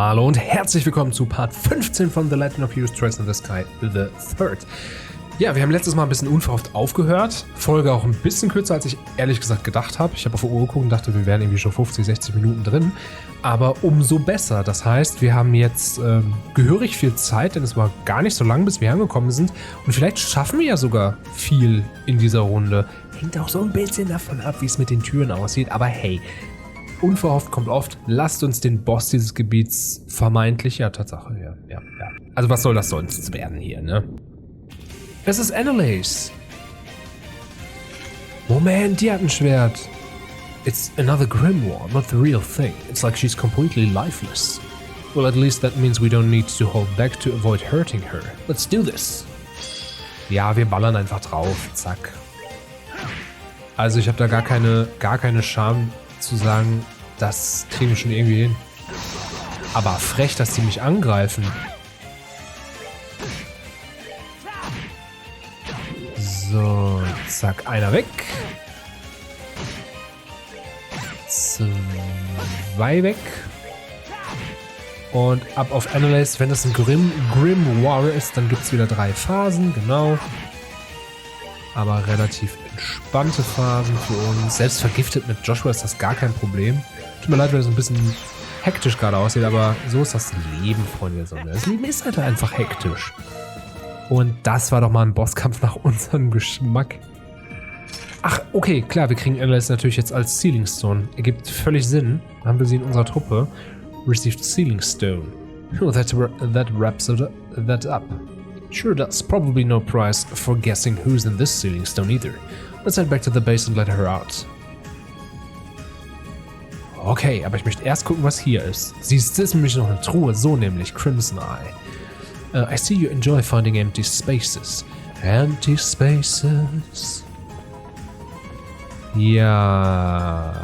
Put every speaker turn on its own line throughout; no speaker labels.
Hallo und herzlich willkommen zu Part 15 von The Legend of Heroes Trails in the Sky, the Third. Ja, wir haben letztes Mal ein bisschen unverhofft aufgehört. Folge auch ein bisschen kürzer, als ich ehrlich gesagt gedacht habe. Ich habe auf die Uhr geguckt und dachte, wir wären irgendwie schon 50, 60 Minuten drin. Aber umso besser. Das heißt, wir haben jetzt gehörig viel Zeit, denn es war gar nicht so lang, bis wir angekommen sind. Und vielleicht schaffen wir ja sogar viel in dieser Runde. Hängt auch so ein bisschen davon ab, wie es mit den Türen aussieht. Aber hey, unverhofft kommt oft. Lasst uns den Boss dieses Gebiets vermeintlich, ja, Tatsache, ja. Also was soll das sonst werden hier, ne? Es ist Annalise. Moment, die hat ein Schwert. It's another grimoire, not the real thing. It's like she's completely lifeless. Well, at least that means we don't need to hold back to avoid hurting her. Let's do this. Ja, wir ballern einfach drauf. Zack. Also ich habe da gar keine Scham zu sagen, das kriegen wir schon irgendwie hin. Aber frech, dass die mich angreifen. So, zack, einer weg. Zwei weg. Und ab auf Annalise. Wenn das ein Grimoire ist, dann gibt es wieder 3 Phasen, genau. Aber relativ entspannte Phasen für uns. Selbst vergiftet mit Joshua ist das gar kein Problem. Tut mir leid, wenn es ein bisschen hektisch gerade aussieht, aber so ist das Leben, Freunde der Sonne. Das Leben ist halt einfach hektisch. Und das war doch mal ein Bosskampf nach unserem Geschmack. Ach, okay, klar, wir kriegen Annalise natürlich jetzt als Sealing Stone. Ergibt völlig Sinn. Dann haben wir sie in unserer Truppe. Received Sealing Stone. Oh, that wraps that up. Sure does. Probably no prize for guessing who's in this Sealing Stone either. Let's head back to the base and let her out. Okay, aber ich möchte erst gucken, was hier ist. Siehst du, ist nämlich noch eine Truhe. So nämlich, Crimson Eye. I see you enjoy finding empty spaces. Empty spaces. Ja.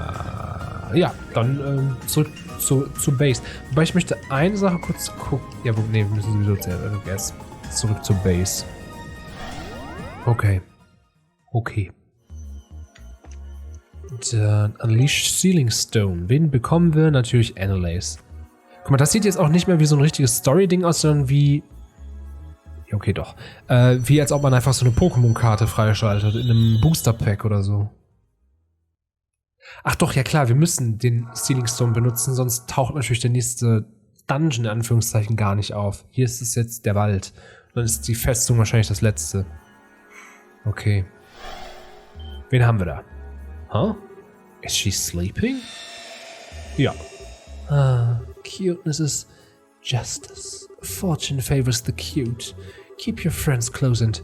Ja, dann zurück zu Base. Wobei ich möchte eine Sache kurz gucken. Ja, nee, wir müssen sowieso erst zurück zur Base. Okay. Dann Unleash Sealing Stone. Wen bekommen wir? Natürlich Annalise. Guck mal, das sieht jetzt auch nicht mehr wie so ein richtiges Story-Ding aus, sondern wie... Ja, okay, doch. Wie als ob man einfach so eine Pokémon-Karte freischaltet in einem Booster-Pack oder so. Ach doch, ja klar, wir müssen den Sealing Stone benutzen, sonst taucht natürlich der nächste Dungeon in Anführungszeichen gar nicht auf. Hier ist es jetzt der Wald. Dann ist die Festung wahrscheinlich das letzte. Okay. Wen haben wir da? Huh? Is she sleeping? Ja. Cuteness is justice. Fortune favors the cute. Keep your friends close and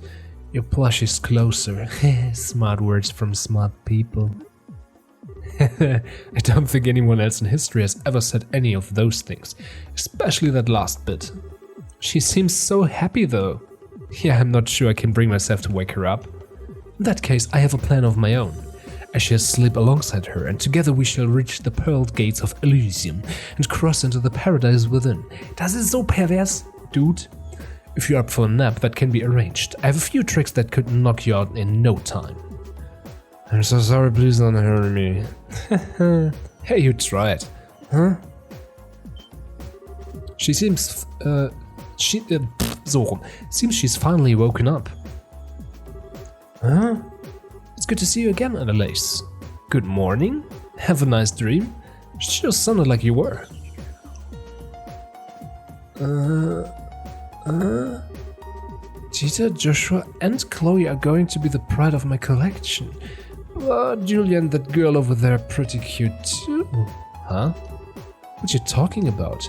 your plushies closer. Smart words from smart people. I don't think anyone else in history has ever said any of those things, especially that last bit. She seems so happy though. Yeah, I'm not sure I can bring myself to wake her up. In that case, I have a plan of my own. I shall sleep alongside her, and together we shall reach the pearled gates of Elysium and cross into the paradise within. Das ist so pervers, dude. If you're up for a nap, that can be arranged. I have a few tricks that could knock you out in no time. I'm so sorry, please don't hurt me. Hey, you try it. Huh? She seems, seems she's finally woken up. Huh? It's good to see you again, Annalise. Good morning. Have a nice dream. She just sounded like you were. Tita, Joshua, and Chloe are going to be the pride of my collection. But Julia and that girl over there are pretty cute too. Huh? What you talking about?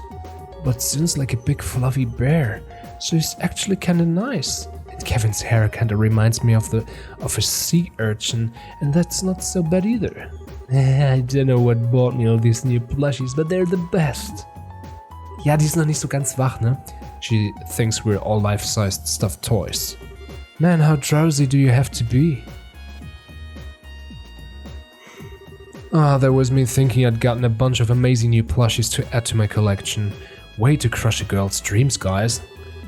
But Sin's like a big fluffy bear, so he's actually kinda nice. And Kevin's hair kinda reminds me of a sea urchin, and that's not so bad either. I don't know what bought me all these new plushies, but they're the best. Ja, die ist noch nicht so ganz wach, ne? She thinks we're all life-sized stuffed toys. Man, how drowsy do you have to be? Ah, that was me thinking I'd gotten a bunch of amazing new plushies to add to my collection. Way to crush a girl's dreams, guys.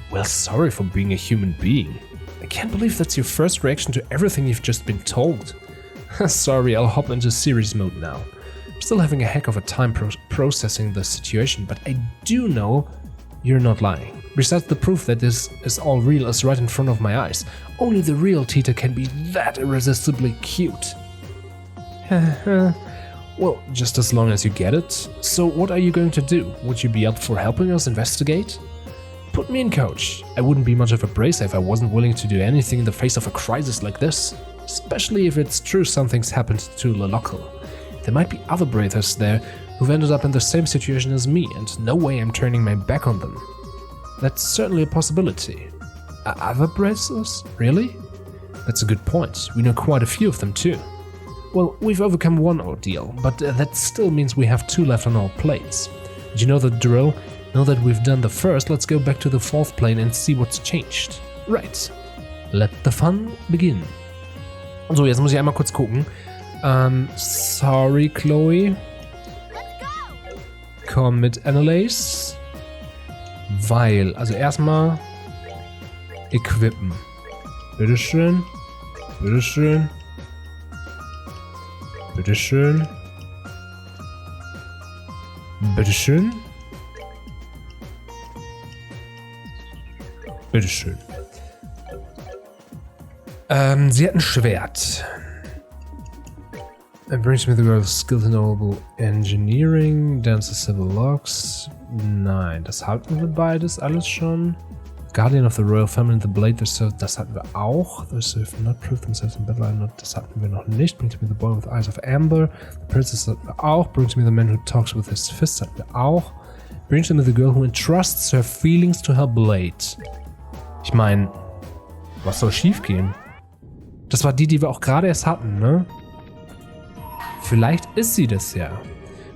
Well, sorry for being a human being. I can't believe that's your first reaction to everything you've just been told. Sorry, I'll hop into series mode now. still having a heck of a time processing the situation, but I do know you're not lying. Besides, the proof that this is all real is right in front of my eyes. Only the real Tita can be that irresistibly cute. Well, just as long as you get it. So what are you going to do? Would you be up for helping us investigate? Put me in, coach. I wouldn't be much of a bracer if I wasn't willing to do anything in the face of a crisis like this. Especially if it's true something's happened to the local. There might be other bracers there who've ended up in the same situation as me, and no way I'm turning my back on them. That's certainly a possibility. Other bracers? Really? That's a good point. We know quite a few of them too. Well, we've overcome one ordeal, but that still means we have 2 left on our plates. Did you know the drill? Now that we've done the first, let's go back to the 4th plane and see what's changed. Right. Let the fun begin. So, jetzt muss ich einmal kurz gucken. Sorry, Chloe. Komm mit Annalise. Weil, also erstmal equippen. Bitteschön. Bitteschön. Bitteschön. Bitteschön. Bitteschön. Sie hat ein Schwert. It brings me the girl's skilled in knowable engineering, dances civil logs. Nein, das hatten wir beides alles schon. Guardian of the Royal Family, the Blade, das hatten wir auch. Those who have not proved themselves in battle, das hatten wir noch nicht. Brings me the boy with eyes of amber. The princess hatten wir auch. Brings me the man who talks with his fists, hatten wir auch. Brings me the girl who entrusts her feelings to her blade. Ich meine, was soll schief gehen? Das war die wir auch gerade erst hatten, ne? Vielleicht ist sie das ja.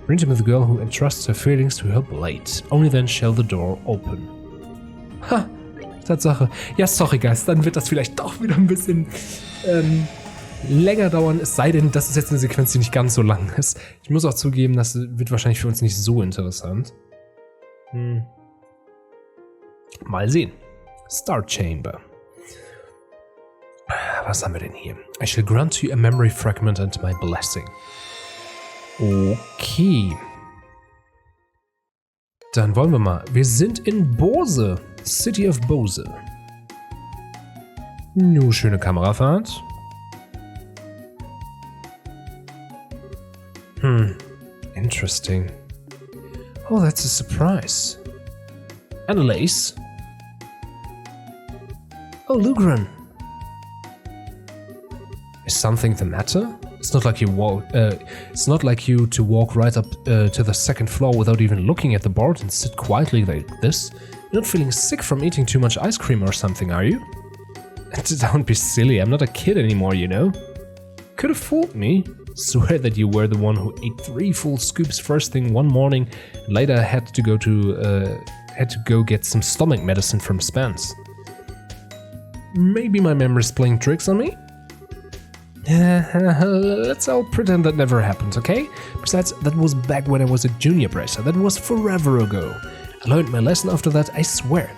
Brings me the girl who entrusts her feelings to her blade. Only then shall the door open. Ha! Tatsache. Ja, sorry, Guys, dann wird das vielleicht doch wieder ein bisschen länger dauern. Es sei denn, das ist jetzt eine Sequenz, die nicht ganz so lang ist. Ich muss auch zugeben, das wird wahrscheinlich für uns nicht so interessant. Mal sehen. Star Chamber. Was haben wir denn hier? I shall grant you a memory fragment and my blessing. Okay. Dann wollen wir mal. Wir sind in Bose. City of Bose. Nur schöne Kamerafahrt. Interesting. Oh, that's a surprise. Annalise. Oh, Lugran. Is something the matter? It's not like you to walk right up to the 2nd floor without even looking at the board and sit quietly like this. You're not feeling sick from eating too much ice cream or something, are you? Don't be silly, I'm not a kid anymore, you know? Could have fooled me. Swear that you were the one who ate 3 full scoops first thing one morning and later had to go get some stomach medicine from Spence. Maybe my memory's playing tricks on me? Let's all pretend that never happened, okay? Besides, that was back when I was a junior bracer. That was forever ago. I learned my lesson after that, I swear.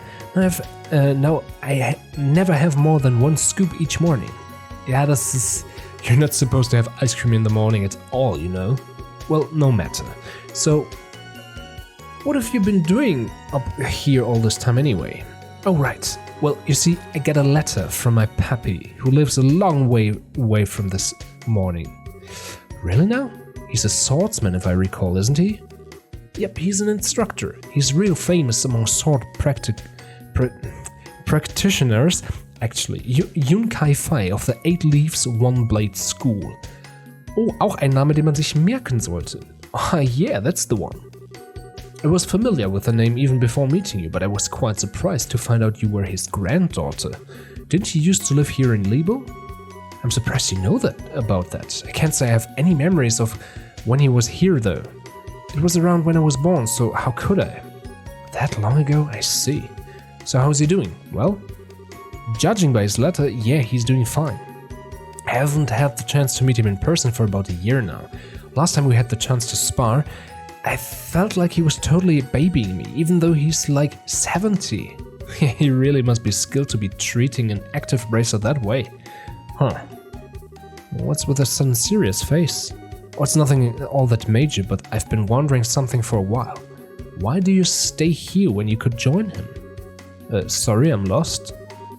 Now I never have more than 1 scoop each morning. Yeah, you're not supposed to have ice cream in the morning at all, you know? Well, no matter. So, what have you been doing up here all this time anyway? Oh, right. Well, you see, I got a letter from my pappy, who lives a long way away from this morning. Really now? He's a swordsman, if I recall, isn't he? Yep, he's an instructor. He's real famous among sword practitioners. Actually, Yun Kai Fai of the 8 Leaves One Blade School. Oh, auch ein Name, den man sich merken sollte. Ah, yeah, that's the one. I was familiar with the name even before meeting you, but I was quite surprised to find out you were his granddaughter. Didn't he used to live here in Libo? I'm surprised you know about that. I can't say I have any memories of when he was here though. It was around when I was born, so how could I? That long ago? I see. So how's he doing? Well, judging by his letter, yeah, he's doing fine. I haven't had the chance to meet him in person for about a year now. Last time we had the chance to spar, I felt like he was totally babying me, even though he's like 70. He really must be skilled to be treating an active bracer that way. Huh. What's with a sudden serious face? Oh, it's nothing all that major, but I've been wondering something for a while. Why do you stay here when you could join him? Sorry, I'm lost.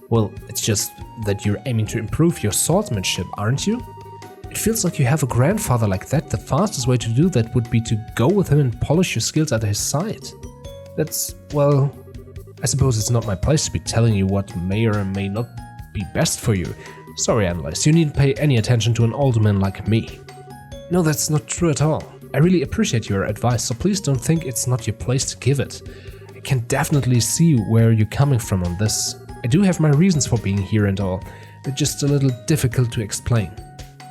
Well, it's just that you're aiming to improve your swordsmanship, aren't you? It feels like you have a grandfather like that. The fastest way to do that would be to go with him and polish your skills at his side. That's, well, I suppose it's not my place to be telling you what may or may not be best for you. Sorry, analyst, you needn't pay any attention to an older man like me. No, that's not true at all. I really appreciate your advice, so please don't think it's not your place to give it. I can definitely see where you're coming from on this. I do have my reasons for being here and all. They're just a little difficult to explain.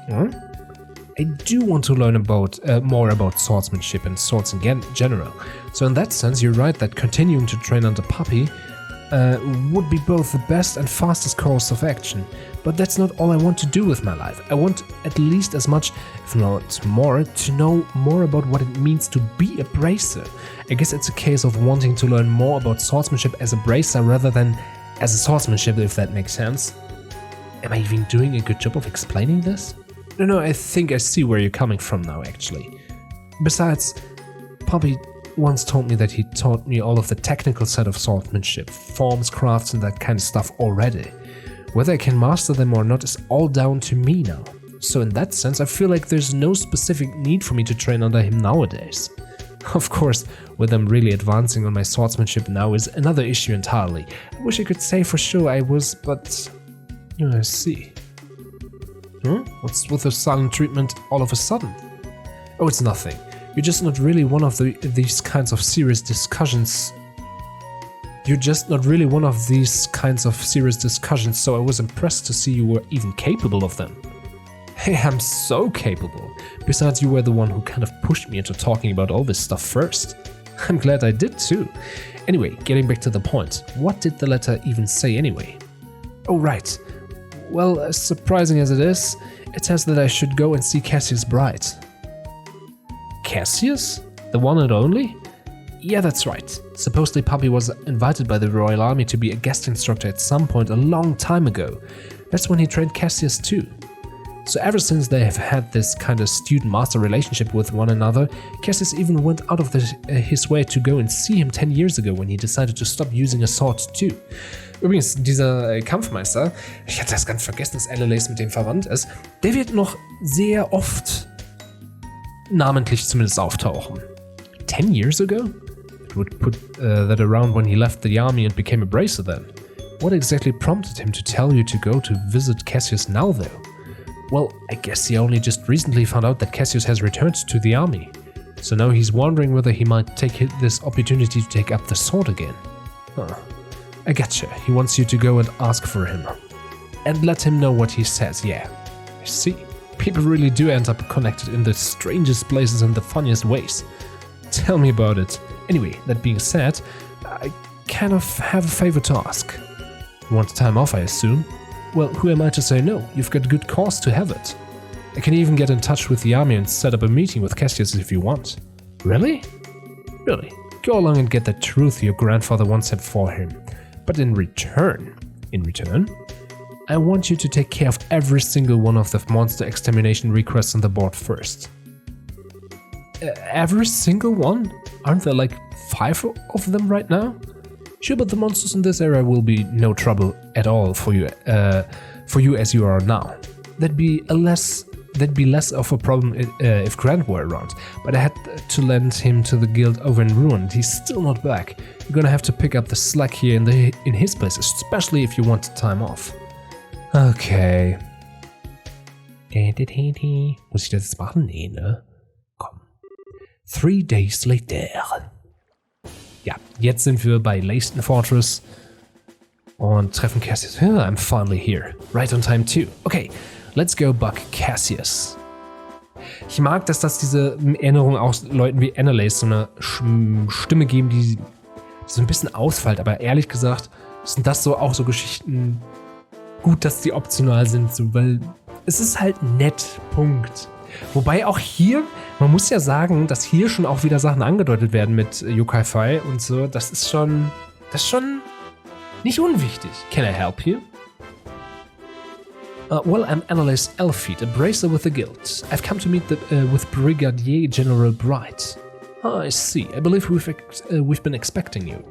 I do want to learn about more about swordsmanship and swords in general. So in that sense, you're right that continuing to train under Puppy would be both the best and fastest course of action. But that's not all I want to do with my life. I want at least as much, if not more, to know more about what it means to be a bracer. I guess it's a case of wanting to learn more about swordsmanship as a bracer rather than as a swordsmanship, if that makes sense. Am I even doing a good job of explaining this? No, I think I see where you're coming from now, actually. Besides, Puppy once told me that he taught me all of the technical side of swordsmanship, forms, crafts and that kind of stuff already. Whether I can master them or not is all down to me now. So in that sense, I feel like there's no specific need for me to train under him nowadays. Of course, whether I'm really advancing on my swordsmanship now is another issue entirely. I wish I could say for sure I was, but... I see. What's with the silent treatment all of a sudden? Oh, it's nothing. You're just not really one of these kinds of serious discussions. So I was impressed to see you were even capable of them. Hey, I'm so capable. Besides, you were the one who kind of pushed me into talking about all this stuff first. I'm glad I did too. Anyway, getting back to the point, what did the letter even say anyway? Oh, right. Well, as surprising as it is, it says that I should go and see Cassius' bride. Cassius? The one and only? Yeah, that's right. Supposedly Puppy was invited by the Royal Army to be a guest instructor at some point a long time ago. That's when he trained Cassius too. So ever since they have had this kind of student-master relationship with one another, Cassius even went out of his way to go and see him 10 years ago when he decided to stop using a sword too. Übrigens, dieser Kampfmeister, ich hatte das ganz vergessen, dass Annalise mit dem verwandt ist, der wird noch sehr oft namentlich zumindest auftauchen. 10 years ago? It would put that around when he left the army and became a bracer then. What exactly prompted him to tell you to go to visit Cassius now though? Well, I guess he only just recently found out that Cassius has returned to the army. So now he's wondering whether he might take this opportunity to take up the sword again. Huh. I getcha. He wants you to go and ask for him. And let him know what he says, yeah. I see. People really do end up connected in the strangest places and the funniest ways. Tell me about it. Anyway, that being said, I kind of have a favor to ask. You want time off, I assume? Well, who am I to say no? You've got good cause to have it. I can even get in touch with the army and set up a meeting with Cassius if you want. Really? Really. Go along and get the truth your grandfather once said for him. But in return, I want you to take care of every single one of the monster extermination requests on the board first. Every single one? Aren't there like 5 of them right now? Sure, but the monsters in this area will be no trouble at all for you as you are now. That'd be less of a problem if Grant were around, but I had to lend him to the guild over in Ruin. He's still not back. You're gonna have to pick up the slack here in his place, especially if you want time off. Okay. Muss ich das jetzt machen? Nee, ne? Komm. 3 days later. Ja, jetzt sind wir bei Leiston Fortress und treffen Cassius. I'm finally here. Right on time too. Okay, let's go bug Cassius. Ich mag, dass das diese Erinnerung auch Leuten wie Annalise so eine Stimme geben, die so ein bisschen ausfällt. Aber ehrlich gesagt sind das so auch so Geschichten gut, dass die optional sind, so, weil es ist halt nett. Punkt. Wobei auch hier, man muss ja sagen, dass hier schon auch wieder Sachen angedeutet werden mit Yokai Fai und so. Das ist schon nicht unwichtig. Can I help you? Well, I'm Annalise Elfeet, a bracer with the guild. I've come to meet with Brigadier General Bright. I see. I believe we've been expecting you.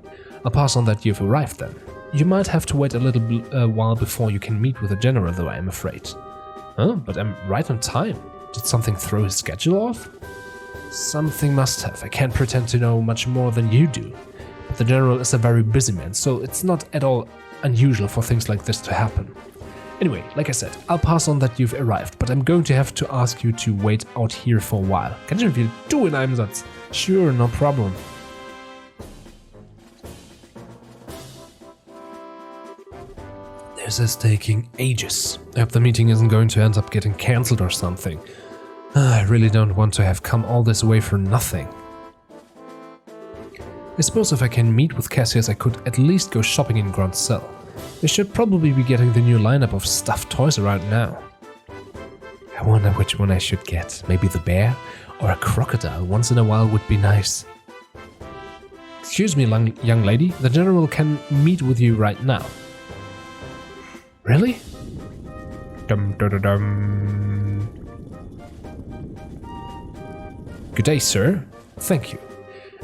I'll pass on that you've arrived then. You might have to wait a little while before you can meet with the general, though, I'm afraid. Oh, but I'm right on time. Did something throw his schedule off? Something must have. I can't pretend to know much more than you do. But the general is a very busy man, so it's not at all unusual for things like this to happen. Anyway, like I said, I'll pass on that you've arrived, but I'm going to have to ask you to wait out here for a while. Kannst du du in einem Satz? Sure, no problem. This is taking ages. I hope the meeting isn't going to end up getting cancelled or something. I really don't want to have come all this way for nothing. I suppose if I can meet with Cassius, I could at least go shopping in Grand Cell. They should probably be getting the new lineup of stuffed toys around now. I wonder which one I should get. Maybe the bear? Or a crocodile once in a while would be nice. Excuse me, young lady. The general can meet with you right now. Really? Dum dum dum dum. Good day, sir. Thank you.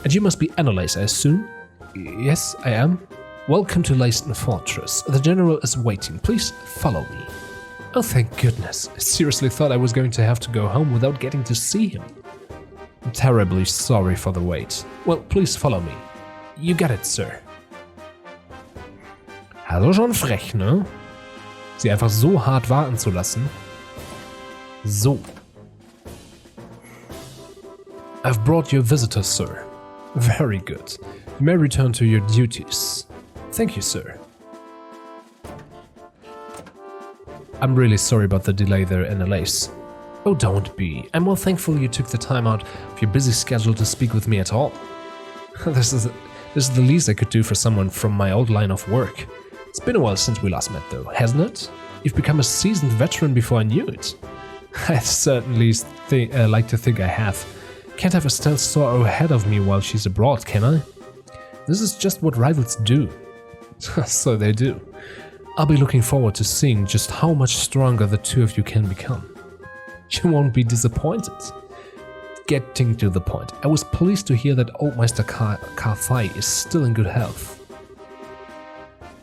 And you must be Annalise, I assume? Yes, I am. Welcome to Leisten Fortress. The general is waiting. Please follow me. Oh, thank goodness. I seriously thought I was going to have to go home without getting to see him. I'm terribly sorry for the wait. Well, please follow me. You got it, sir. Also schon frech, ne? Sie einfach so hart warten zu lassen. So. I've brought you a visitor, sir. Very good. You may return to your duties. Thank you, sir. I'm really sorry about the delay there, Annalise. Oh, don't be. I'm more thankful you took the time out of your busy schedule to speak with me at all. This is the least I could do for someone from my old line of work. It's been a while since we last met, though, hasn't it? You've become a seasoned veteran before I knew it. I certainly like to think I have. Can't have a stealth sorrow ahead of me while she's abroad, can I? This is just what rivals do. So they do. I'll be looking forward to seeing just how much stronger the two of you can become. You won't be disappointed. Getting to the point, I was pleased to hear that old Meister Karthai is still in good health.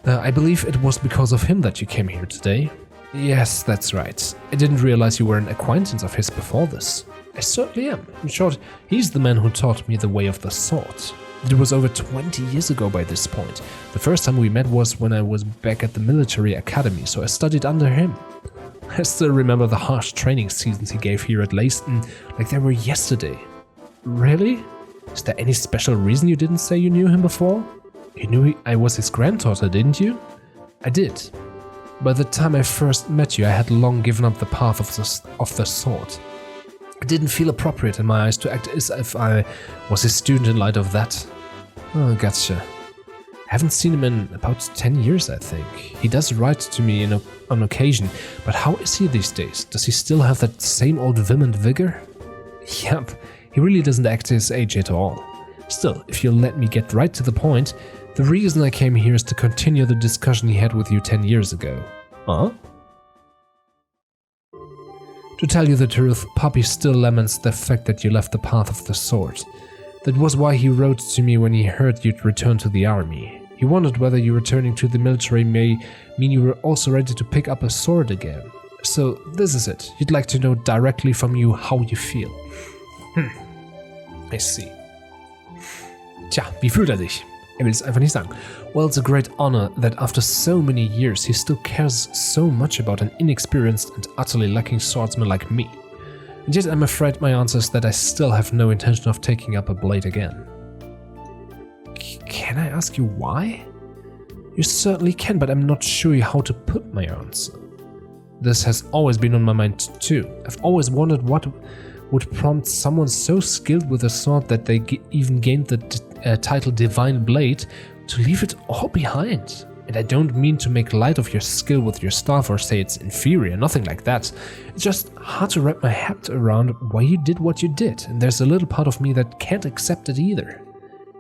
I believe it was because of him that you came here today. Yes, that's right. I didn't realize you were an acquaintance of his before this. I certainly am. In short, he's the man who taught me the way of the sword. It was over 20 years ago by this point. The first time we met was when I was back at the military academy, so I studied under him. I still remember the harsh training seasons he gave here at Leisten like they were yesterday. Really? Is there any special reason you didn't say you knew him before? You knew I was his granddaughter, didn't you? I did. By the time I first met you, I had long given up the path of the sword. It didn't feel appropriate in my eyes to act as if I was his student in light of that. Oh, gotcha. I haven't seen him in about 10 years, I think. He does write to me on occasion, but how is he these days? Does he still have that same old vim and vigor? Yep, he really doesn't act his age at all. Still, if you'll let me get right to the point, the reason I came here is to continue the discussion he had with you 10 years ago. Huh? To tell you the truth, Poppy still laments the fact that you left the path of the sword. That was why he wrote to me when he heard you'd return to the army. He wondered whether you returning to the military may mean you were also ready to pick up a sword again. So this is it. He'd like to know directly from you how you feel. I see. Tja, wie fühlt sich? Will es einfach nicht sagen. Well, it's a great honor that after so many years he still cares so much about an inexperienced and utterly lacking swordsman like me. And yet I'm afraid my answer is that I still have no intention of taking up a blade again. Can I ask you why? You certainly can, but I'm not sure how to put my answer. This has always been on my mind too. I've always wondered what would prompt someone so skilled with a sword that they even gained the title Divine Blade to leave it all behind. And I don't mean to make light of your skill with your staff or say it's inferior, nothing like that. It's just hard to wrap my head around why you did what you did, and there's a little part of me that can't accept it either.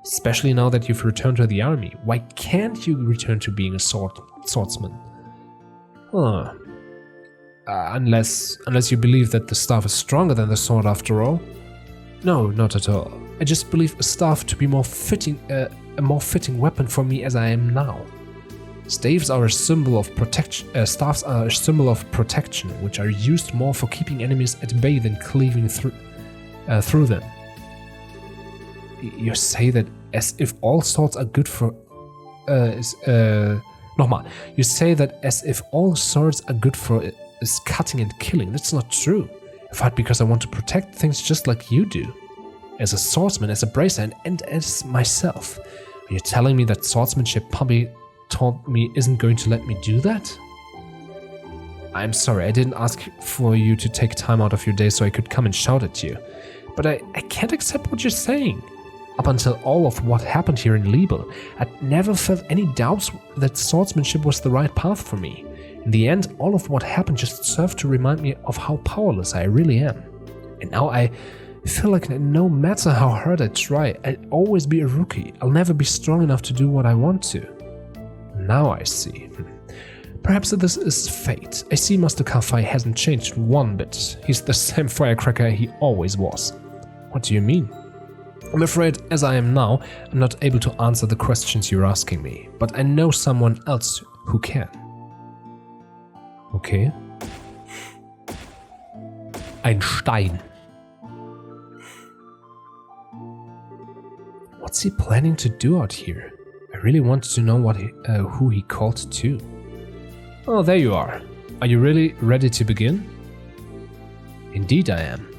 Especially now that you've returned to the army. Why can't you return to being a swordsman? Unless you believe that the staff is stronger than the sword after all. No, not at all. I just believe a staff to be a more fitting weapon for me as I am now. Staves are a symbol of protection. Staffs are a symbol of protection, which are used more for keeping enemies at bay than cleaving through them. You say that as if all swords are good for. Nochmal. You say that as if all swords are good for is cutting and killing. That's not true. I fight because I want to protect things just like you do. As a swordsman, as a bracer, and as myself. Are you telling me that swordsmanship Puppy taught me isn't going to let me do that? I'm sorry, I didn't ask for you to take time out of your day so I could come and shout at you. But I can't accept what you're saying. Up until all of what happened here in Liebel, I'd never felt any doubts that swordsmanship was the right path for me. In the end, all of what happened just served to remind me of how powerless I really am. And now I feel like no matter how hard I try, I'll always be a rookie. I'll never be strong enough to do what I want to. Now I see. Perhaps this is fate. I see Master Kafai hasn't changed one bit. He's the same firecracker he always was. What do you mean? I'm afraid, as I am now, I'm not able to answer the questions you're asking me, but I know someone else who can. Okay. Ein Stein. What's he planning to do out here? I really wanted to know who he called to. Oh, there you are. Are you really ready to begin? Indeed I am.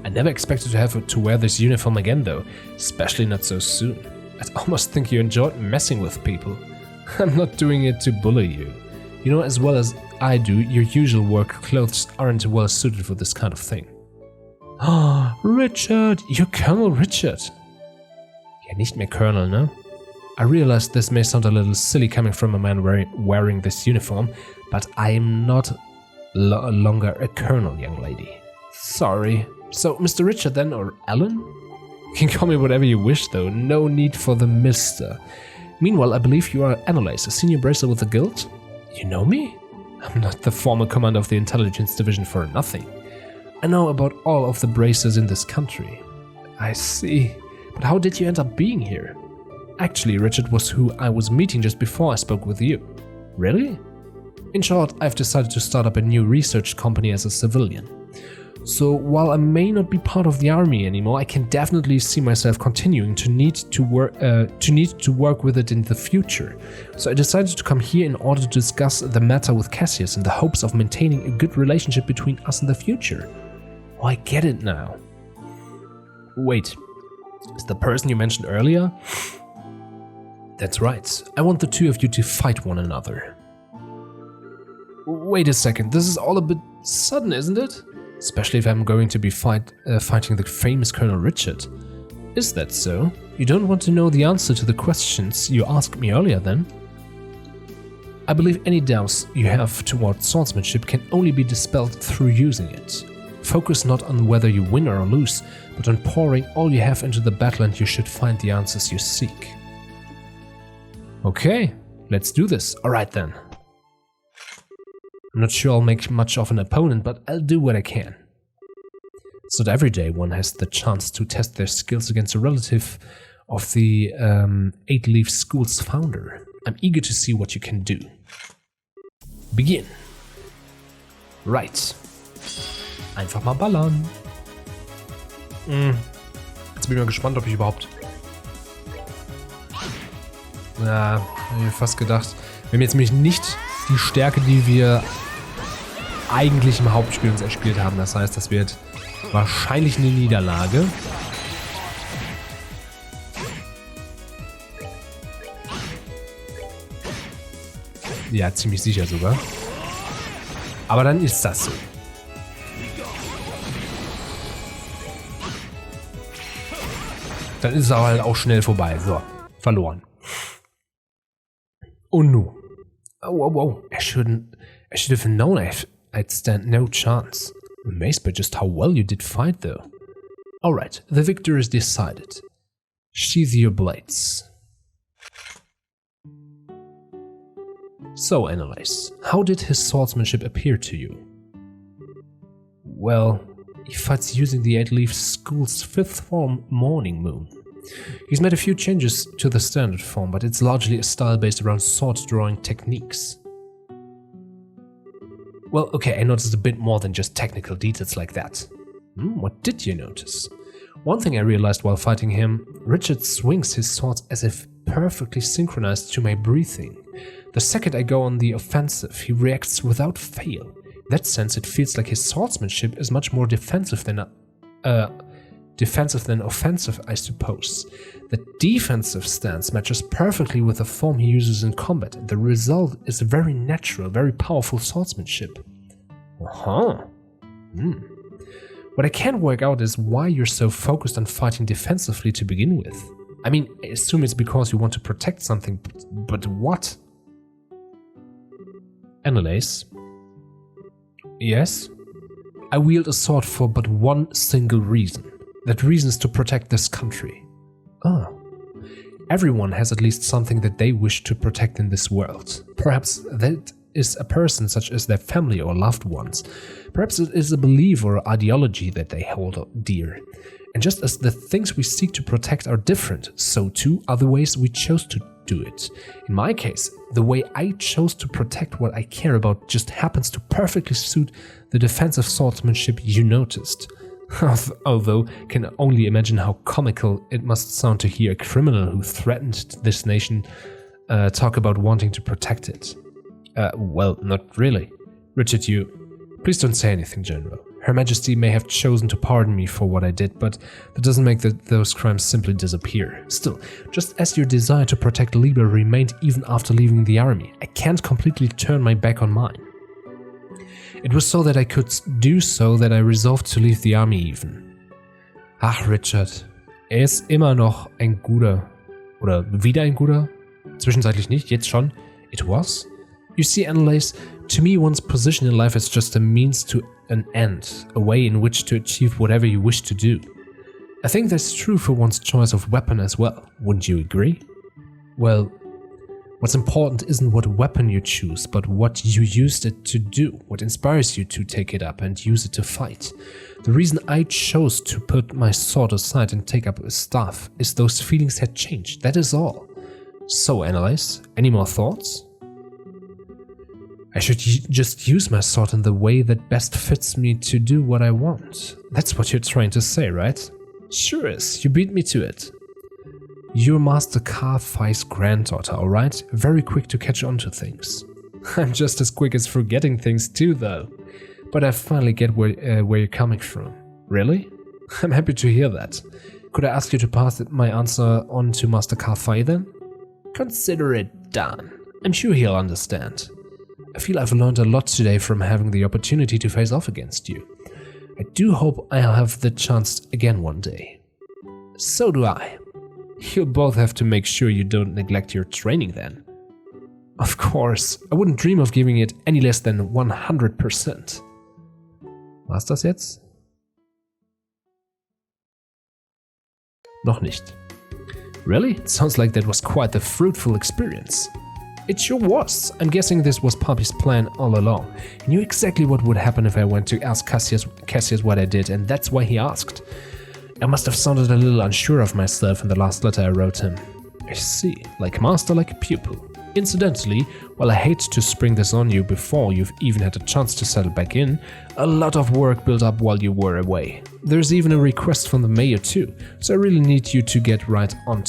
I never expected to have to wear this uniform again though, especially not so soon. I'd almost think you enjoyed messing with people. I'm not doing it to bully you. You know as well as I do, your usual work clothes aren't well suited for this kind of thing. Ah, Richard! You're Colonel Richard! Ja, nicht mehr Colonel, ne? I realize this may sound a little silly coming from a man wearing this uniform, but I'm not longer a colonel, young lady. Sorry. So, Mr. Richard then, or Alan? You can call me whatever you wish though, no need for the Mr. Meanwhile, I believe you are Annalise, a senior bracer with the guild? You know me? I'm not the former commander of the intelligence division for nothing. I know about all of the bracers in this country. I see. But how did you end up being here? Actually, Richard was who I was meeting just before I spoke with you. Really? In short, I've decided to start up a new research company as a civilian. So while I may not be part of the army anymore, I can definitely see myself continuing to need to work with it in the future. So I decided to come here in order to discuss the matter with Cassius in the hopes of maintaining a good relationship between us in the future. Oh, I get it now. Wait, is the person you mentioned earlier? That's right. I want the two of you to fight one another. Wait a second, this is all a bit sudden, isn't it? Especially if I'm going to be fighting the famous Colonel Richard. Is that so? You don't want to know the answer to the questions you asked me earlier then? I believe any doubts you have toward swordsmanship can only be dispelled through using it. Focus not on whether you win or lose, but on pouring all you have into the battle and you should find the answers you seek. Okay, let's do this. Alright then. I'm not sure I'll make much of an opponent, but I'll do what I can. It's not every day one has the chance to test their skills against a relative of the Eight Leaf School's founder. I'm eager to see what you can do. Begin. Right. Einfach mal ballern. Jetzt bin ich mal gespannt, ob ich überhaupt... Ja, hab ich mir fast gedacht. Wir haben jetzt nämlich nicht die Stärke, die wir eigentlich im Hauptspiel uns erspielt haben. Das heißt, das wird wahrscheinlich eine Niederlage. Ja, ziemlich sicher sogar. Aber dann ist das so. Dann ist es aber halt auch schnell vorbei. So, verloren. Oh no. Oh. I should have known I'd stand no chance. Amazed by just how well you did fight though. Alright, the victor is decided. Sheathe your blades. So, Annalise, how did his swordsmanship appear to you? well, he fights using the 8-leaf school's 5th form Morning Moon. He's made a few changes to the standard form, but it's largely a style based around sword drawing techniques. Well, okay, I noticed a bit more than just technical details like that. What did you notice? One thing I realized while fighting him, Richard swings his swords as if perfectly synchronized to my breathing. The second I go on the offensive, he reacts without fail. In that sense, it feels like his swordsmanship is much more defensive than offensive, I suppose. The defensive stance matches perfectly with the form he uses in combat. The result is very natural, very powerful swordsmanship. What I can't work out is why you're so focused on fighting defensively to begin with. I mean, I assume it's because you want to protect something, but what? Annalise? Yes? I wield a sword for but one single reason. That reason is to protect this country. Oh. Everyone has at least something that they wish to protect in this world. Perhaps that is a person such as their family or loved ones. Perhaps it is a belief or ideology that they hold dear. And just as the things we seek to protect are different, so too are the ways we chose to do it. In my case, the way I chose to protect what I care about just happens to perfectly suit the defensive swordsmanship you noticed. Although, can only imagine how comical it must sound to hear a criminal who threatened this nation talk about wanting to protect it. Well, not really. Richard, please don't say anything, General. Her Majesty may have chosen to pardon me for what I did, but that doesn't make those crimes simply disappear. Still, just as your desire to protect Liebe remained even after leaving the army, I can't completely turn my back on mine. It was so that I could do so that I resolved to leave the army even. Ach, Richard, ist immer noch ein guter. Oder wieder ein guter? Zwischenzeitlich nicht, jetzt schon. It was? You see, Annalise, to me one's position in life is just a means to an end, a way in which to achieve whatever you wish to do. I think that's true for one's choice of weapon as well, wouldn't you agree? Well, what's important isn't what weapon you choose, but what you used it to do, what inspires you to take it up and use it to fight. The reason I chose to put my sword aside and take up a staff is those feelings had changed, that is all. So, Annalise, any more thoughts? I should just use my sword in the way that best fits me to do what I want. That's what you're trying to say, right? Sure is, you beat me to it. You're Master Ka-Fai's granddaughter, alright? Very quick to catch on to things. I'm just as quick as forgetting things too, though. But I finally get where you're coming from. Really? I'm happy to hear that. Could I ask you to pass my answer on to Master Ka-Fai then? Consider it done. I'm sure he'll understand. I feel I've learned a lot today from having the opportunity to face off against you. I do hope I'll have the chance again one day. So do I. You'll both have to make sure you don't neglect your training then. Of course, I wouldn't dream of giving it any less than 100%. War's das jetzt? Noch nicht. Really? It sounds like that was quite the fruitful experience. It sure was. I'm guessing this was Poppy's plan all along. He knew exactly what would happen if I went to ask Cassius what I did, and that's why he asked. I must have sounded a little unsure of myself in the last letter I wrote him. I see. Like master, like pupil. Incidentally, while I hate to spring this on you before you've even had a chance to settle back in, a lot of work built up while you were away. There's even a request from the mayor too, so I really need you to get right on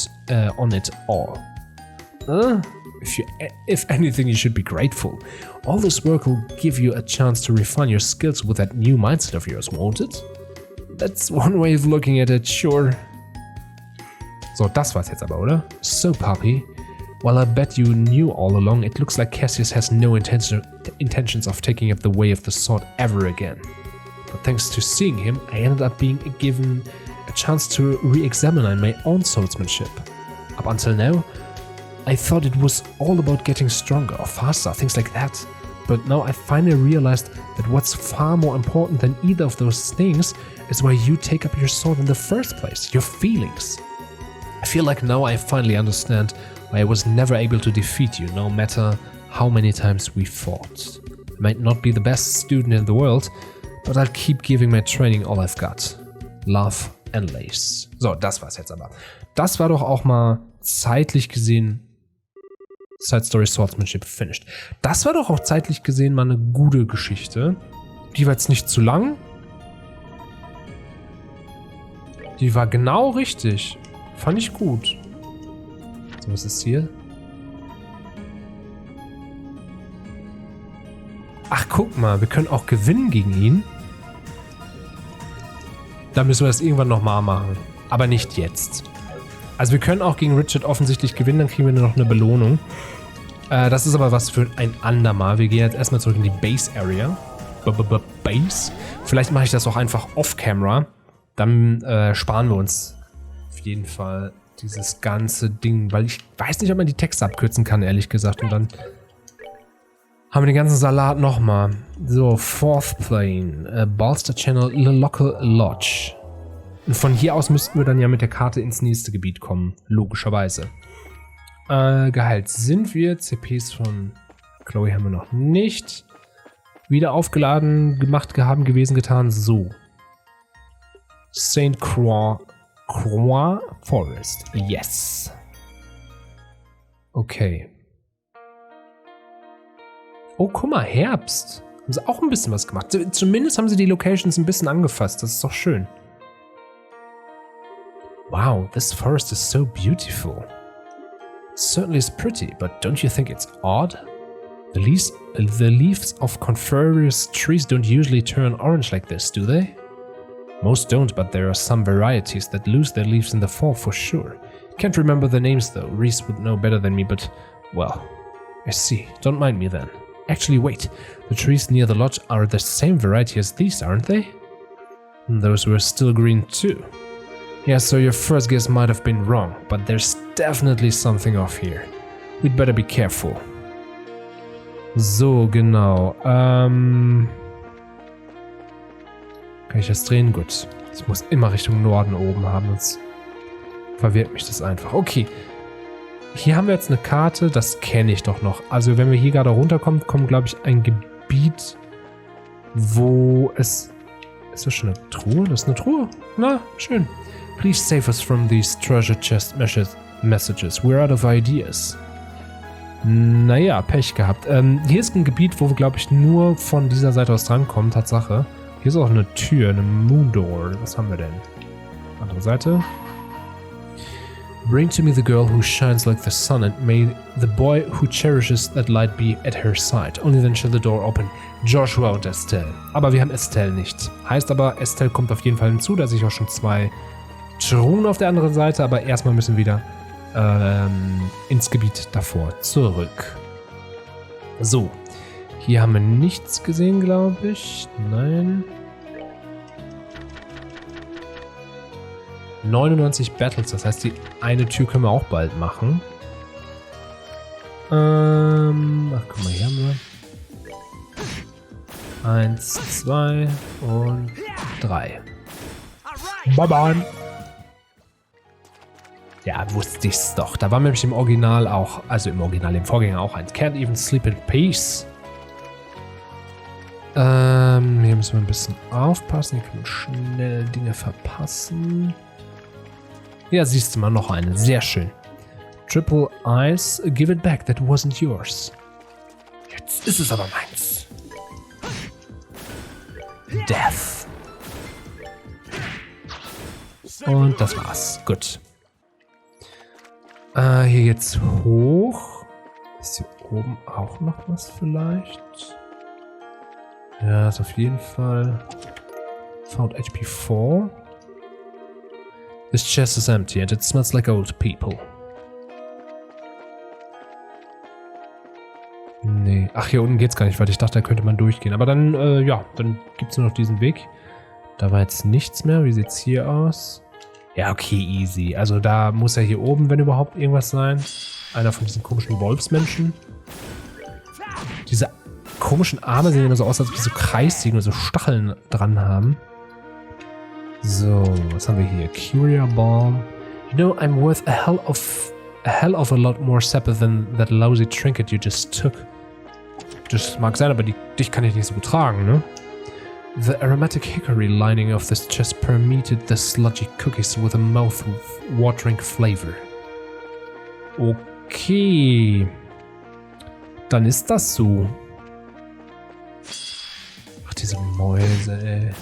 it all. If anything, you should be grateful. All this work will give you a chance to refine your skills with that new mindset of yours, won't it? That's one way of looking at it, sure. So, das war's jetzt aber, oder? So, Poppy, while I bet you knew all along, it looks like Cassius has no intentions of taking up the way of the sword ever again. But thanks to seeing him, I ended up being given a chance to re-examine my own swordsmanship. Up until now, I thought it was all about getting stronger or faster, things like that. But now I finally realized that what's far more important than either of those things is why you take up your sword in the first place, your feelings. I feel like now I finally understand why I was never able to defeat you, no matter how many times we fought. I might not be the best student in the world, But I'll keep giving my training all I've got. Love and lace. So, das war's jetzt aber. Das war doch auch mal zeitlich gesehen Side Story Swordsmanship finished. Das war doch auch zeitlich gesehen mal eine gute Geschichte. Die war jetzt nicht zu lang. Die war genau richtig. Fand ich gut. So, was ist hier? Ach, guck mal, wir können auch gewinnen gegen ihn. Da müssen wir das irgendwann nochmal machen. Aber nicht jetzt. Also wir können auch gegen Richard offensichtlich gewinnen, dann kriegen wir nur noch eine Belohnung. Das ist aber was für ein andermal. Wir gehen jetzt erstmal zurück in die Base Area. Base. Vielleicht mache ich das auch einfach off-camera. Dann sparen wir uns auf jeden Fall dieses ganze Ding. Weil ich weiß nicht, ob man die Texte abkürzen kann, ehrlich gesagt. Und dann haben wir den ganzen Salat nochmal. So, Fourth Plane. Bolster Channel, Local Lodge. Und von hier aus müssten wir dann ja mit der Karte ins nächste Gebiet kommen. Logischerweise. Geheilt sind wir. CPs von Chloe haben wir noch nicht. Wieder aufgeladen, gemacht, gehaben, gewesen, getan. So. St. Croix Forest. Yes. Okay. Oh, guck mal, Herbst. Haben sie auch ein bisschen was gemacht. Zumindest haben sie die Locations ein bisschen angefasst. Das ist doch schön. Wow, this forest is so beautiful. It certainly is pretty, but don't you think it's odd? The leaves of coniferous trees don't usually turn orange like this, do they? Most don't, but there are some varieties that lose their leaves in the fall for sure. Can't remember the names though. Reese would know better than me, but, well, I see. Don't mind me then. Actually, wait. The trees near the lodge are the same variety as these, aren't they? And those were still green too. Yeah, so your first guess might have been wrong, but there's definitely something off here. We'd better be careful. So, genau. Kann ich das drehen? Gut. Ich muss immer Richtung Norden oben haben, sonst verwirrt mich das einfach. Okay. Hier haben wir jetzt eine Karte, das kenne ich doch noch. Also wenn wir hier gerade runterkommen, kommt, glaube ich, ein Gebiet, wo es... Ist das schon eine Truhe? Das ist eine Truhe. Na, schön. Please save us from these treasure chest messages. We're out of ideas. Naja, Pech gehabt. Hier ist ein Gebiet, wo wir, glaube ich, nur von dieser Seite aus drankommen. Tatsache. Hier ist auch eine Tür, eine Moon Door. Was haben wir denn? Andere Seite. Bring to me the girl who shines like the sun, and may the boy who cherishes that light be at her side. Only then shall the door open. Joshua und Estelle. Aber wir haben Estelle nicht. Heißt aber, Estelle kommt auf jeden Fall hinzu. Da sehe ich auch schon 2 Truhen auf der anderen Seite. Aber erstmal müssen wir wieder ins Gebiet davor zurück. So. Hier haben wir nichts gesehen, glaube ich. Nein. 99 Battles, das heißt, die eine Tür können wir auch bald machen. Ach, guck mal, hier haben wir 1, 2 und 3. Bye bye. Ja, wusste ich's doch. Da war nämlich im Original auch, also im Vorgänger auch eins. Can't even sleep in peace. Hier müssen wir ein bisschen aufpassen. Hier können wir schnell Dinge verpassen. Ja, siehst du mal, noch eine. Sehr schön. Triple Eyes, give it back, that wasn't yours. Jetzt ist es aber meins. Death. Und das war's. Gut. Hier geht's hoch. Ist hier oben auch noch was vielleicht? Ja, ist auf jeden Fall. Found HP 4. This chest is empty and it smells like old people. Nee. Ach, hier unten geht's gar nicht weiter. Ich dachte, da könnte man durchgehen. Aber dann, ja, dann gibt's nur noch diesen Weg. Da war jetzt nichts mehr. Wie sieht's hier aus? Ja, okay, easy. Also da muss ja hier oben, wenn überhaupt, irgendwas sein. Einer von diesen komischen Wolfsmenschen. Diese komischen Arme sehen immer so aus, als ob die so kreisig und so Stacheln dran haben. So, was haben wir hier? Curia Balm. You know, I'm worth a hell of a lot more sapper than that lousy trinket you just took. Das mag sein, aber dich kann ich nicht so gut tragen, ne? The aromatic hickory lining of this chest permeated the sludgy cookies with a mouth-watering flavor. Okay. Dann ist das so. Ach, diese Mäuse, ey.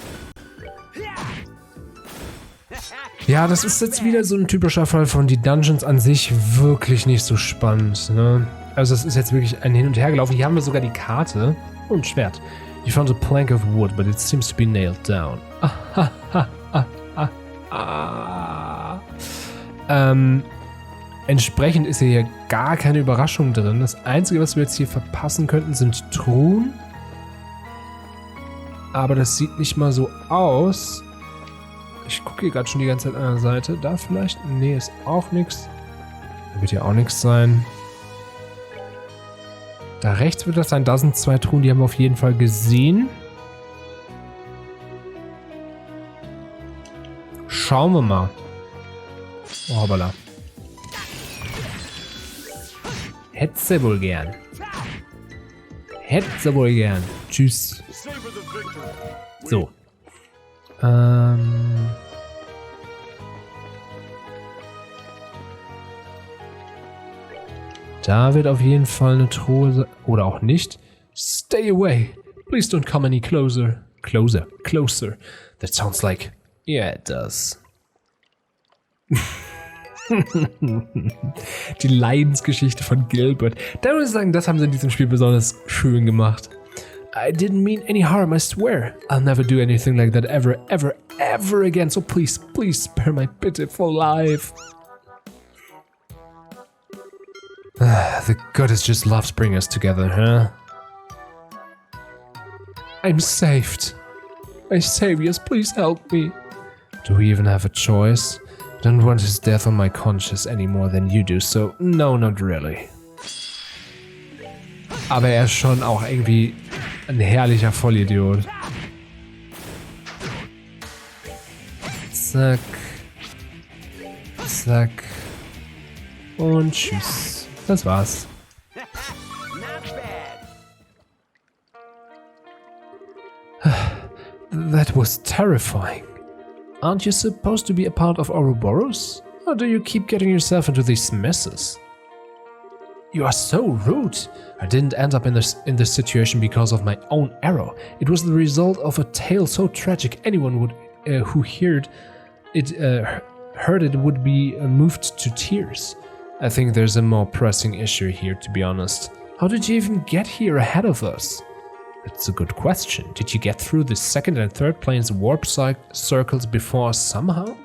Ja, das ist jetzt wieder so ein typischer Fall von die Dungeons an sich wirklich nicht so spannend, ne? Also das ist jetzt wirklich ein Hin und Her gelaufen. Hier haben wir sogar die Karte und ein Schwert. You found a plank of wood, but it seems to be nailed down. Entsprechend ist hier gar keine Überraschung drin. Das Einzige, was wir jetzt hier verpassen könnten, sind Truhen. Aber das sieht nicht mal so aus. Ich gucke hier gerade schon die ganze Zeit an der Seite. Da vielleicht? Nee, ist auch nichts. Da wird hier auch nichts sein. Da rechts wird das sein. Da sind 2 Truhen, die haben wir auf jeden Fall gesehen. Schauen wir mal. Oh, hoppala. Hättest du wohl gern. Hättest du wohl gern. Tschüss. So. Da wird auf jeden Fall eine Truhe oder auch nicht. Stay away. Please don't come any closer. Closer. That sounds like... Yeah, it does. Die Leidensgeschichte von Gilbert. Da muss ich sagen, das haben sie in diesem Spiel besonders schön gemacht. I didn't mean any harm, I swear. I'll never do anything like that ever again. So please spare my pitiful life. The goddess just loves bringing us together, huh? I'm saved. My saviors, please help me. Do we even have a choice? I don't want his death on my conscience any more than you do, so no, not really. Aber er ist schon auch irgendwie ein herrlicher Vollidiot. Zack. Zack. Und tschüss. Das war's. That was terrifying. Aren't you supposed to be a part of Ouroboros? How do you keep getting yourself into these messes? You are so rude. I didn't end up in this situation because of my own error. It was the result of a tale so tragic anyone would who heard it would be moved to tears. I think there's a more pressing issue here, to be honest. How did you even get here ahead of us? That's a good question. Did you get through the second and third plane's warp circles before us somehow?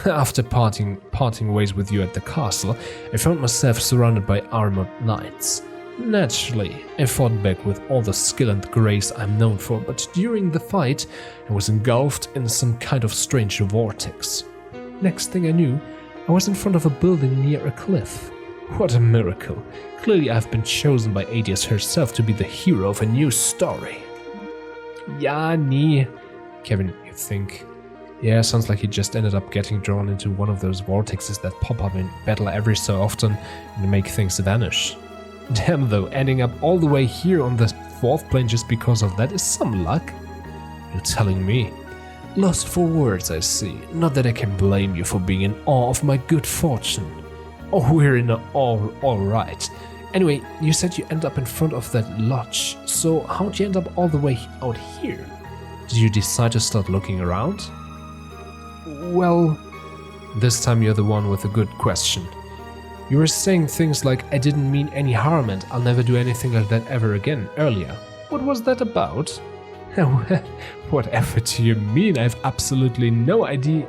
After parting ways with you at the castle, I found myself surrounded by armored knights. Naturally, I fought back with all the skill and grace I'm known for, but during the fight, I was engulfed in some kind of strange vortex. Next thing I knew, I was in front of a building near a cliff. What a miracle. Clearly I've been chosen by Adias herself to be the hero of a new story. Ja, nee. Kevin, you think? Yeah, sounds like he just ended up getting drawn into one of those vortexes that pop up in battle every so often and make things vanish. Damn though, ending up all the way here on the 4th plane just because of that is some luck. You're telling me. Lost for words, I see. Not that I can blame you for being in awe of my good fortune. Oh, we're in all right. Anyway, you said you end up in front of that lodge, so how'd you end up all the way out here? Did you decide to start looking around? Well, this time you're the one with a good question. You were saying things like, I didn't mean any harm and I'll never do anything like that ever again earlier. What was that about? Whatever do you mean? I have absolutely no idea.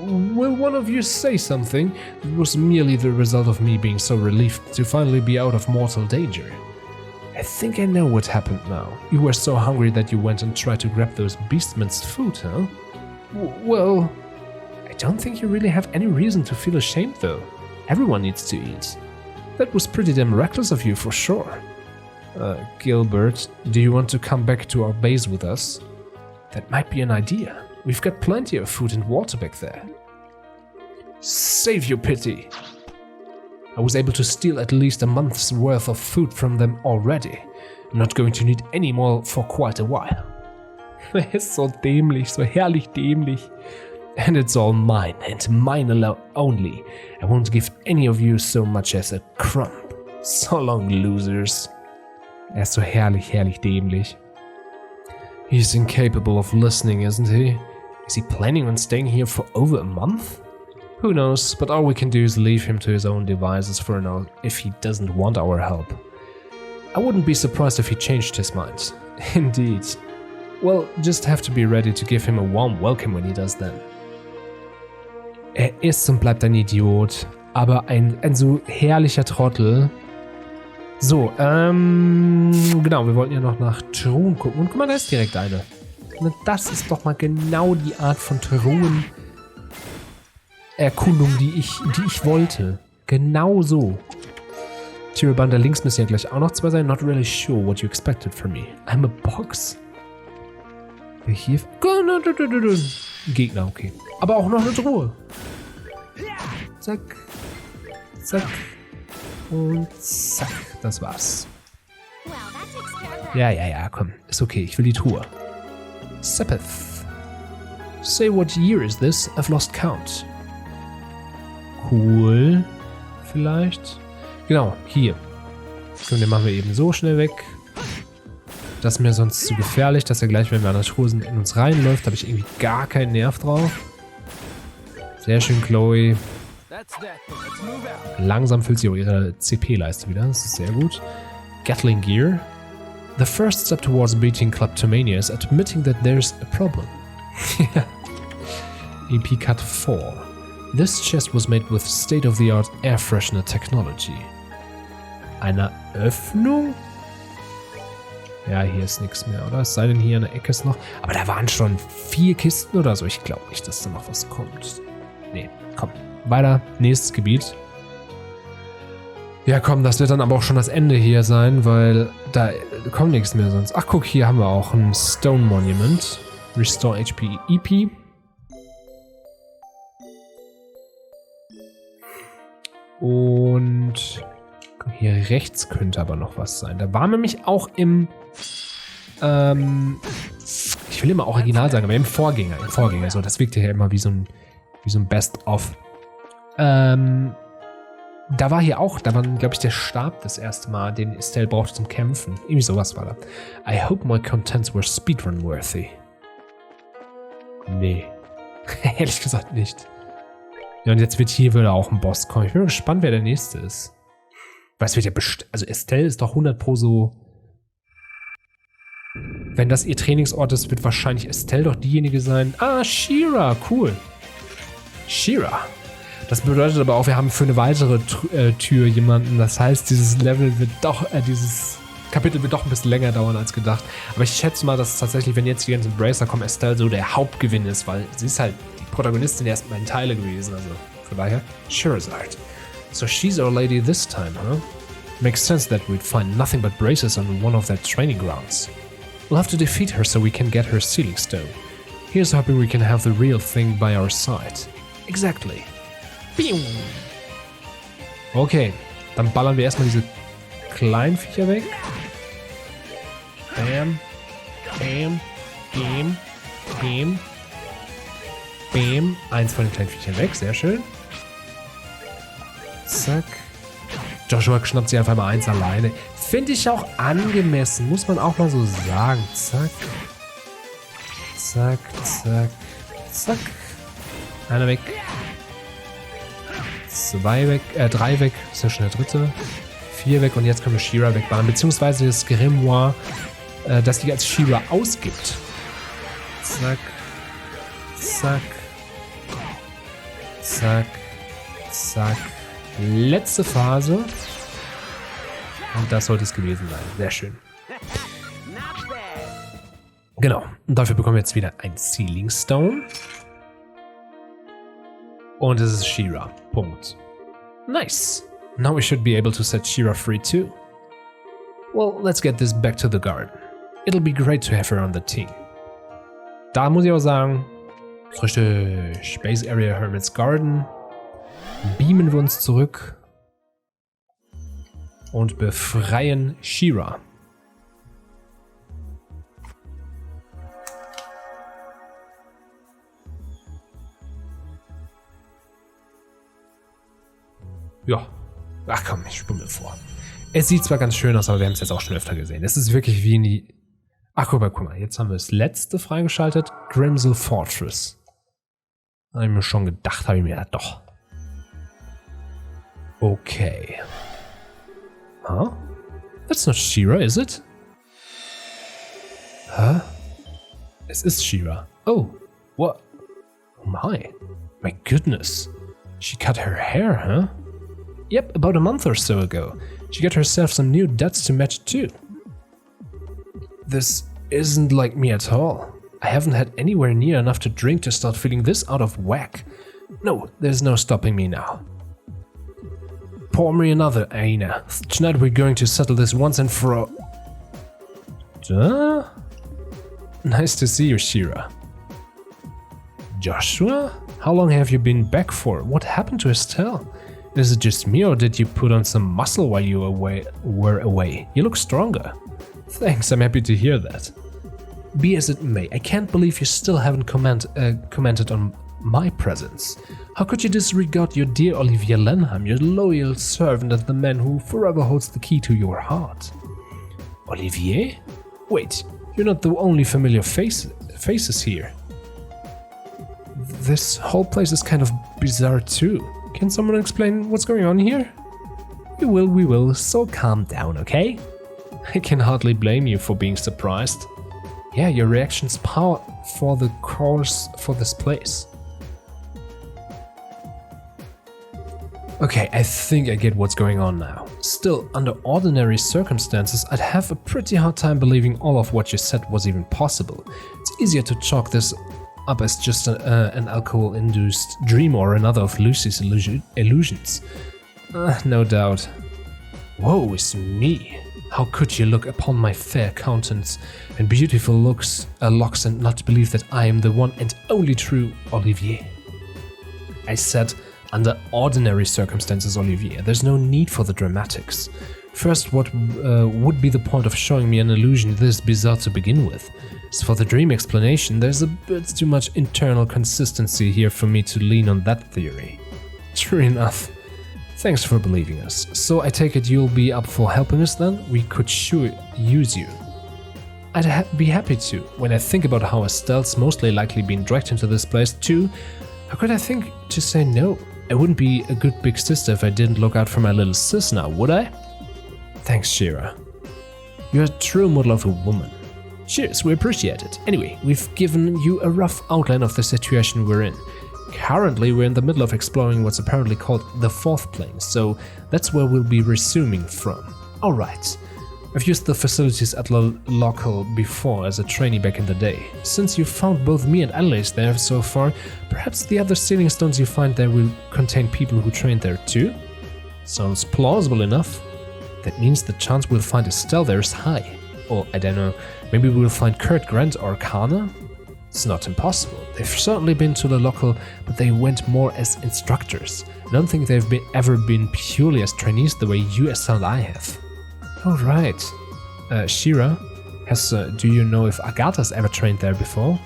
Will one of you say something? It was merely the result of me being so relieved to finally be out of mortal danger. I think I know what happened now. You were so hungry that you went and tried to grab those beastmen's food, huh? Well, I don't think you really have any reason to feel ashamed though. Everyone needs to eat. That was pretty damn reckless of you for sure. Gilbert, do you want to come back to our base with us? That might be an idea. We've got plenty of food and water back there. Save your pity. I was able to steal at least a month's worth of food from them already. I'm not going to need any more for quite a while. Er ist so dämlich, so herrlich dämlich. And it's all mine, and mine alone only. I won't give any of you so much as a crumb. So long, losers. Er ist so herrlich, herrlich dämlich. He's incapable of listening, isn't he? Is he planning on staying here for over a month? Who knows, but all we can do is leave him to his own devices for now if he doesn't want our help. I wouldn't be surprised if he changed his mind. Indeed. Well, just have to be ready to give him a warm welcome when he does then. Er ist und bleibt ein Idiot, aber ein so herrlicher Trottel. So, genau, wir wollten ja noch nach Truhen gucken. Und guck mal, da ist direkt eine. Und das ist doch mal genau die Art von Truhen-Erkundung, die ich wollte. Genau so. Tieraband, da links müssen ja gleich auch noch zwei sein. Not really sure what you expected from me. I'm a box. Hier. Gegner, okay. Aber auch noch eine Truhe. Zack. Zack. Und zack. Das war's. Ja, komm. Ist okay, ich will die Truhe. Sepeth. Say what year is this? I've lost count. Cool. Vielleicht. Genau, hier. Und den machen wir eben so schnell weg. Das ist mir sonst zu gefährlich, dass er gleich, wenn wir an der Truhe sind, in uns reinläuft. Da habe ich irgendwie gar keinen Nerv drauf. Sehr schön, Chloe. Langsam füllt sie auch ihre CP-Leiste wieder. Das ist sehr gut. Gatling Gear. The first step towards beating kleptomania is admitting that there's a problem. EP Cut 4. This chest was made with state-of-the-art air freshener technology. Eine Öffnung? Ja, hier ist nichts mehr, oder? Es sei denn, hier in der Ecke ist noch... Aber da waren schon 4 Kisten oder so. Ich glaube nicht, dass da noch was kommt. Nee, komm. Weiter. Nächstes Gebiet. Ja, komm, das wird dann aber auch schon das Ende hier sein, weil da kommt nichts mehr sonst. Ach, guck, hier haben wir auch ein Stone Monument. Restore HP EP. Und... Hier rechts könnte aber noch was sein. Da war nämlich auch im... ich will immer original sagen, aber im Vorgänger. So, das wirkt ja immer wie so ein Best-of. Da war hier auch, da war, glaube ich, der Stab das erste Mal, den Estelle brauchte zum Kämpfen. Irgendwie sowas war da. I hope my contents were speedrun-worthy. Nee. Ehrlich gesagt nicht. Ja, und jetzt wird hier wieder auch ein Boss kommen. Ich bin mal gespannt, wer der nächste ist. Weil es wird ja also Estelle ist doch 100 pro so... Wenn das ihr Trainingsort ist, wird wahrscheinlich Estelle doch diejenige sein. Ah, Shira, cool. Shira. Das bedeutet aber auch, wir haben für eine weitere Tür jemanden. Das heißt, dieses Kapitel wird doch ein bisschen länger dauern als gedacht. Aber ich schätze mal, dass tatsächlich, wenn jetzt die ganzen Bracer kommen, Estelle so der Hauptgewinn ist, weil sie ist halt die Protagonistin der ersten beiden Teile gewesen. Also von daher, Shirazard. So she's our lady this time, huh? Makes sense that we'd find nothing but braces on one of their training grounds. We'll have to defeat her so we can get her sealing stone. Here's hoping we can have the real thing by our side. Exactly. Okay, dann ballern wir erstmal diese kleinen Viecher weg. Bam. Bam. Bam. Bam. Bam. Eins von den kleinen Viechern weg, sehr schön. Zack. Joshua schnappt sie einfach mal eins alleine. Finde ich auch angemessen, muss man auch mal so sagen. Zack. Zack, zack, zack. Einer weg. 2 weg, 3 weg. Ist ja schon der dritte. 4 weg und jetzt können wir Shira wegbauen. Beziehungsweise das Grimoire, das die als Shira ausgibt. Zack. Zack. Zack. Zack. Letzte Phase. Und das sollte es gewesen sein. Sehr schön. Genau. Und dafür bekommen wir jetzt wieder ein Sealing Stone. Und es ist Shira. Punkt. Nice. Now we should be able to set Shira free too. Well, let's get this back to the garden. It'll be great to have her on the team. Da muss ich auch sagen, ist richtig. Space Area Hermit's Garden. Beamen wir uns zurück und befreien Shira. Ja. Ach komm, ich spule mir vor. Es sieht zwar ganz schön aus, aber wir haben es jetzt auch schon öfter gesehen. Es ist wirklich wie in die... Ach, guck mal, jetzt haben wir das letzte freigeschaltet. Grimsel Fortress. Habe ich mir schon gedacht, habe ich mir gedacht, doch. Okay. Huh? That's not She-Ra, is it? Huh? Es ist She-Ra. Oh, what? Oh my goodness. She cut her hair, huh? Yep, about a month or so ago. She got herself some new duds to match too. This isn't like me at all. I haven't had anywhere near enough to drink to start feeling this out of whack. No, there's no stopping me now. Pour me another, Aina. Tonight we're going to settle this once and for all. Duh? Nice to see you, She-Ra. Joshua? How long have you been back for? What happened to Estelle? Is it just me, or did you put on some muscle while you were away? You look stronger. Thanks, I'm happy to hear that. Be as it may, I can't believe you still haven't commented on my presence. How could you disregard your dear Olivier Lenham, your loyal servant and the man who forever holds the key to your heart? Olivier? Wait, you're not the only familiar faces here. This whole place is kind of bizarre too. Can someone explain what's going on here? We will, so calm down, okay? I can hardly blame you for being surprised. Yeah, your reaction's par for the course for this place. Okay, I think I get what's going on now. Still, under ordinary circumstances, I'd have a pretty hard time believing all of what you said was even possible. It's easier to chalk this up as just an alcohol-induced dream or another of Lucy's illusions. No doubt. Woe is me. How could you look upon my fair countenance and beautiful locks and not believe that I am the one and only true Olivier? I said, under ordinary circumstances, Olivier. There's no need for the dramatics. First, what would be the point of showing me an illusion this bizarre to begin with? As for the dream explanation, there's a bit too much internal consistency here for me to lean on that theory. True enough. Thanks for believing us. So I take it you'll be up for helping us then? We could sure use you. I'd be happy to. When I think about how Estelle's mostly likely been dragged into this place too, how could I think to say no? I wouldn't be a good big sister if I didn't look out for my little sis now, would I? Thanks, She-Ra. You're a true model of a woman. Cheers, we appreciate it. Anyway, we've given you a rough outline of the situation we're in. Currently, we're in the middle of exploring what's apparently called the fourth plane, so that's where we'll be resuming from. Alright, I've used the facilities at the local before as a trainee back in the day. Since you found both me and Adelaide there so far, perhaps the other sealing stones you find there will contain people who trained there too? Sounds plausible enough. That means the chance we'll find Estelle there is high. Or, I don't know, maybe we'll find Kurt Grant or Kana? It's not impossible. They've certainly been to the local, but they went more as instructors. I don't think they've ever been purely as trainees the way you, Estelle, and I have. Oh, right. She-Ra, do you know if Agatha's ever trained there before?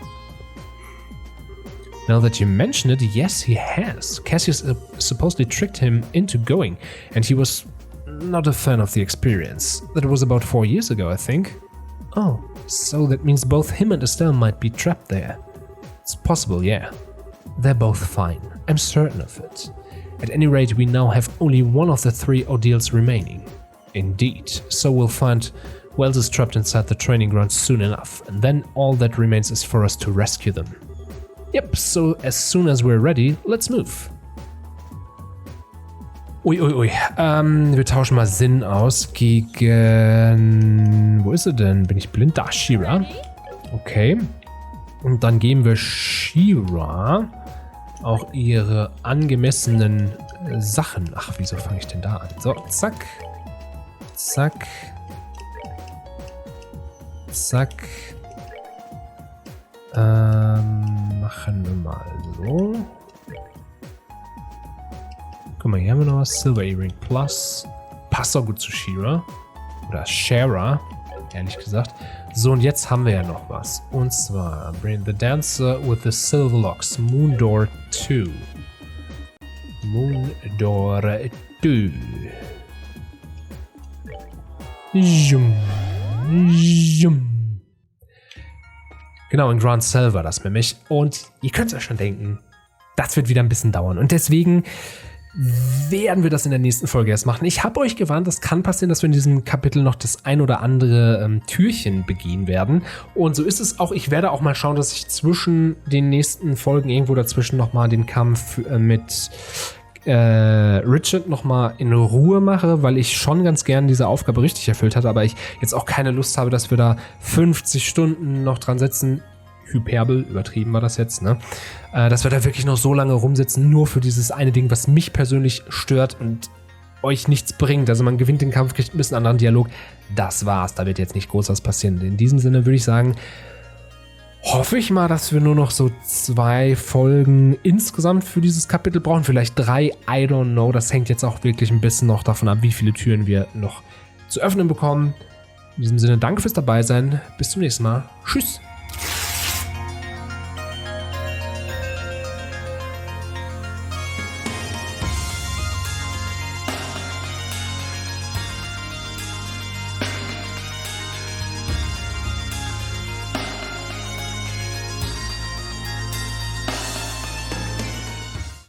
Now that you mention it, yes, he has. Cassius supposedly tricked him into going, and he was not a fan of the experience. That was about 4 years ago, I think. Oh, so that means both him and Estelle might be trapped there. It's possible, yeah. They're both fine. I'm certain of it. At any rate, we now have only one of the 3 ordeals remaining. Indeed. So we'll find Wells is trapped inside the training ground soon enough, and then all that remains is for us to rescue them. Yep, so as soon as we're ready, let's move. Ui. Wir tauschen mal Sinn aus gegen... Wo ist sie denn? Bin ich blind? Da, She-Ra. Okay. Und dann geben wir She-Ra auch ihre angemessenen Sachen. Ach, wieso fange ich denn da an? So, zack. Zack. Zack. Machen wir mal so. Guck mal, hier haben wir noch was. Silver Earring Plus. Passt auch gut zu She-Ra. Oder Shara, ehrlich gesagt. So, und jetzt haben wir ja noch was. Und zwar Bring the Dancer with the Silver Locks, Moon Door 2. Mon d'or deux. Jum, jum. Genau, in Grand Cell war das nämlich. Und ihr könnt es euch schon denken, das wird wieder ein bisschen dauern. Und deswegen werden wir das in der nächsten Folge erst machen. Ich habe euch gewarnt, es kann passieren, dass wir in diesem Kapitel noch das ein oder andere Türchen begehen werden. Und so ist es auch. Ich werde auch mal schauen, dass ich zwischen den nächsten Folgen irgendwo dazwischen nochmal den Kampf mit Richard nochmal in Ruhe mache, weil ich schon ganz gern diese Aufgabe richtig erfüllt hatte, aber ich jetzt auch keine Lust habe, dass wir da 50 Stunden noch dran sitzen. Hyperbel, übertrieben war das jetzt, ne? Dass wir da wirklich noch so lange rumsitzen, nur für dieses eine Ding, was mich persönlich stört und euch nichts bringt. Also man gewinnt den Kampf, kriegt ein bisschen anderen Dialog. Das war's, da wird jetzt nicht groß was passieren. In diesem Sinne würde ich sagen, hoffe ich mal, dass wir nur noch so 2 Folgen insgesamt für dieses Kapitel brauchen. Vielleicht 3, I don't know. Das hängt jetzt auch wirklich ein bisschen noch davon ab, wie viele Türen wir noch zu öffnen bekommen. In diesem Sinne, danke fürs Dabeisein. Bis zum nächsten Mal. Tschüss.